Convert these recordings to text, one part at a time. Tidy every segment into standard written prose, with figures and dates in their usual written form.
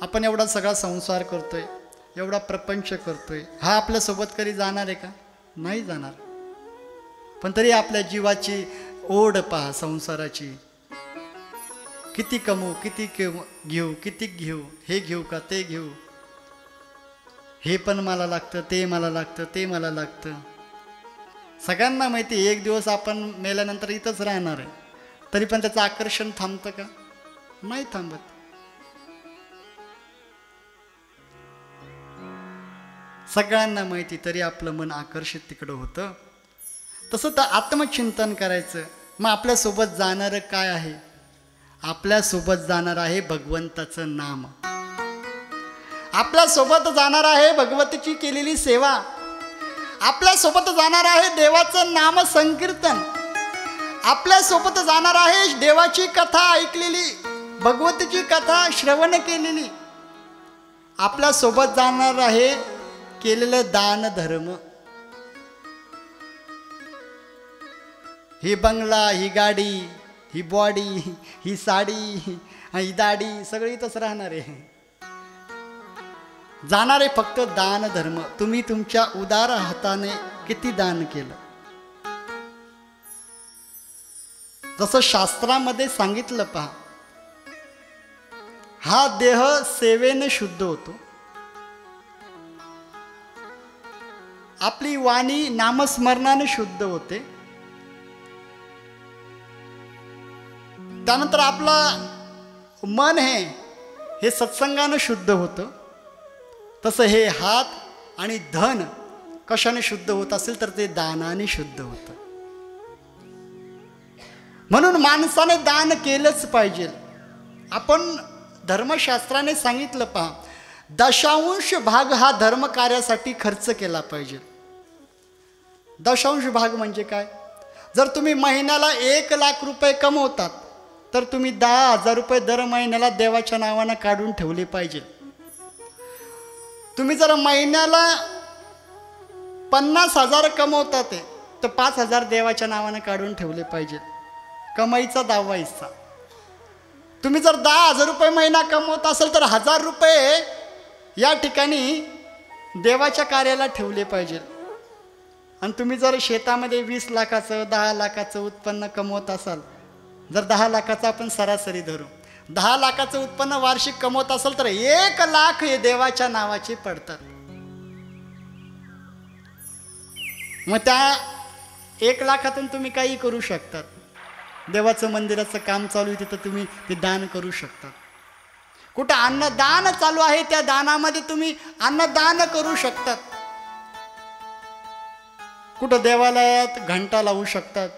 आपण एवढा सगळा संसार करतोय, एवढा प्रपंच करतोय, हा आपल्यासोबत कधी जाणार आहे का? नाही जाणार. पण तरी आपल्या जीवाची ओढ पहा संसाराची. किती कमवू, किती घेऊ, किती घेऊ, हे घेऊ का ते घेऊ, हे पण मला लागतं, ते मला लागतं, ते मला लागतं. सगळ्यांना माहिती एक दिवस आपण मेल्यानंतर इथंच राहणार आहे, तरी पण त्याचं आकर्षण थांबतं का? नाही थांबत. सगळ्यांना माहिती, तरी आपलं मन आकर्षित तिकडं होतं. तसं तर आत्मचिंतन करायचं. मग आपल्यासोबत जाणारं काय आहे? आपल्यासोबत जाणार आहे भगवंताचं नाम. आपल्यासोबत जाणार आहे भगवतीची केलेली सेवा. आपल्यासोबत जाणार आहे देवाचं नाम संकीर्तन. आपल्यासोबत जाणार आहे देवाची कथा ऐकलेली, भगवतीची कथा श्रवण केलेली. आपल्यासोबत जाणार आहे केलेलं दान धर्म. ही बंगला, ही गाडी, ही बॉडी, ही साडी, ही दाढी सगळी इथंच राहणार आहे. जाणारे फक्त दान धर्म. तुम्ही तुमच्या उदार हाताने किती दान केलं? जसं शास्त्रामध्ये सांगितलं पहा, हा देह सेवेने शुद्ध होतो. आपली वाणी नामस्मरणाने शुद्ध होते. त्यानंतर आपला मन हे सत्संगानं शुद्ध होतं. तसं हे हात आणि धन कशाने शुद्ध होत असेल तर ते दानाने शुद्ध होतं. म्हणून माणसाने दान केलंच पाहिजे. आपण धर्मशास्त्राने सांगितलं पहा, 10% भाग हा धर्म कार्यासाठी खर्च केला पाहिजे. 10% भाग म्हणजे काय? जर तुम्ही महिन्याला 1 लाख रुपये कमवतात तर तुम्ही 10,000 रुपये दर महिन्याला देवाच्या नावानं काढून ठेवले पाहिजे. तुम्ही जर महिन्याला 50,000 कमवतात तर 5,000 देवाच्या नावानं काढून ठेवले पाहिजे. कमाईचा 10वा हिस्सा. तुम्ही जर 10,000 रुपये महिना कमवत असेल तर 1,000 रुपये या ठिकाणी देवाच्या कार्याला ठेवले पाहिजे. आणि तुम्ही जर शेतामध्ये 20 लाखाचं 10 लाखाचं उत्पन्न कमवत असाल, जर 10 लाखाचं आपण सरासरी धरू, 10 लाखाचं उत्पन्न वार्षिक कमवत असेल तर 1 लाख हे देवाच्या नावाचे पडतात. मग त्या 1 लाखातून तुम्ही काही करू शकतात. देवाचं मंदिराचं काम चालू आहे तिथं तुम्ही ते दान करू शकतात. कुठं अन्नदान चालू आहे त्या दानामध्ये तुम्ही अन्नदान करू शकतात. कुठं देवालयात घंटा लावू शकतात,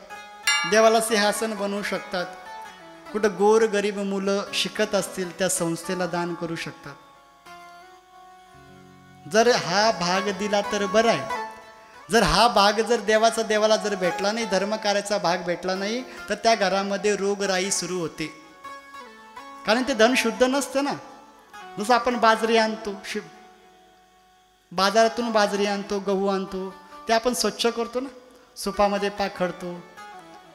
देवाला सिंहासन बनवू शकतात. कुठं गोर गरीब मुलं शिकत असतील त्या संस्थेला दान करू शकतात. जर हा भाग दिला तर बरं आहे. जर हा भाग जर देवाला जर भेटला नाही, धर्मकार्याचा भाग भेटला नाही तर त्या घरामध्ये रोगराई सुरू होते. कारण ते धन शुद्ध नसतं ना. जसं आपण बाजरी आणतो, बाजारातून बाजरी आणतो, गहू आणतो, ते आपण स्वच्छ करतो ना, सुपामध्ये पाखडतो,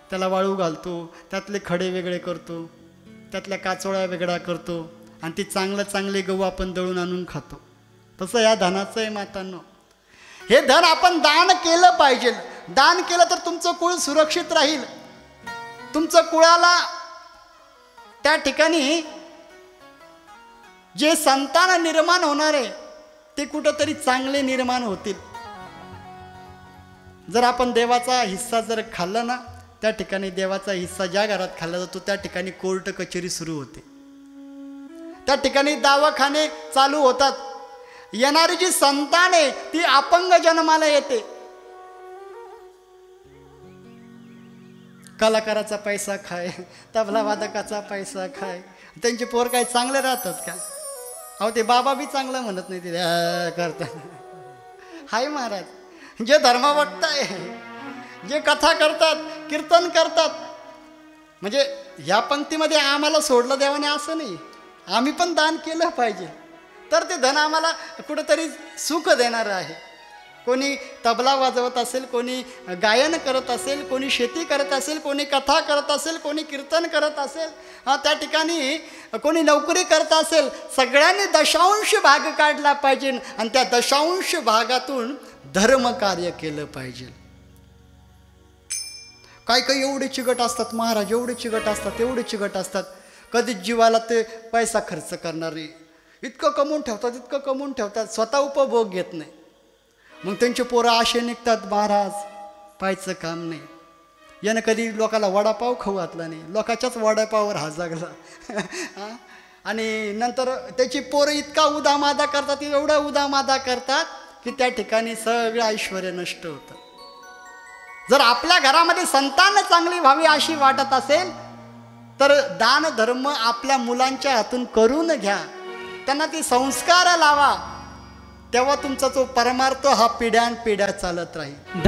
त्याला वाळू घालतो, त्यातले खडे वेगळे करतो, त्यातल्या काचोळ्या वेगळ्या करतो आणि ते चांगले गहू आपण दळून आणून खातो. तसं या धनाचं आहे मातांनो. हे धन आपण दान केलं पाहिजे. दान केलं तर तुमचं कुळ सुरक्षित राहील. तुमचं कुळाला त्या ठिकाणी जे संतान निर्माण होणार आहे ते कुठंतरी चांगले निर्माण होतील. जर आपण देवाचा हिस्सा जर खाल्ला ना, त्या ठिकाणी देवाचा हिस्सा ज्या घरात खाल्ला जातो त्या ठिकाणी कोर्ट कचेरी सुरू होते. त्या ठिकाणी दवाखाने चालू होतात. येणारी जी संतान आहे ती अपंग जन्माला येते. कलाकाराचा पैसा खाय, तबला वादकाचा पैसा खाय. त्यांचे पोर काय चांगले राहतात का? अहो ते बाबा बी चांगलं म्हणत नाही, ते करतात. हाय महाराज, जे धर्मभक्त आहे, जे कथा करतात, कीर्तन करतात, म्हणजे ह्या पंक्तीमध्ये आम्हाला सोडलं देवाने असं नाही. आम्ही पण दान केलं पाहिजे तर ते धन आम्हाला कुठंतरी सुख देणारं आहे. कोणी तबला वाजवत असेल, कोणी गायन करत असेल, कोणी शेती करत असेल, कोणी कथा करत असेल, कोणी कीर्तन करत असेल, त्या ठिकाणी कोणी नोकरी करत असेल. सगळ्यांनी दशांश भाग काढला पाहिजे आणि त्या दशांश भागातून धर्मकार्य केलं पाहिजे. काही काही एवढे चिकट असतात महाराज, एवढे चिकट असतात, एवढे चिकट असतात, कधीच जीवाला ते पैसा खर्च करणारे, इतकं कमवून ठेवतात, इतकं कमवून ठेवतात, स्वतः उपभोग घेत नाही. मग त्यांचे पोरं असे निघतात, महाराज पाहायचं काम नाही, यानं कधी लोकाला वडापाव खाऊ घातला नाही, लोकाच्याच वडापावावर हा जगला. आणि नंतर त्याची पोरं इतका उदामादा करतात, एवढा उदामादा करतात की त्या ठिकाणी सगळं ऐश्वर्य नष्ट होतं. जर आपल्या घरामध्ये संतान चांगली व्हावी अशी वाटत असेल तर दान धर्म आपल्या मुलांच्या हातून करून घ्या, त्यांना ती संस्कार लावा, तेव्हा तुमचा जो परमार्थ हा पिढ्यानपिढ्या चालत राहील.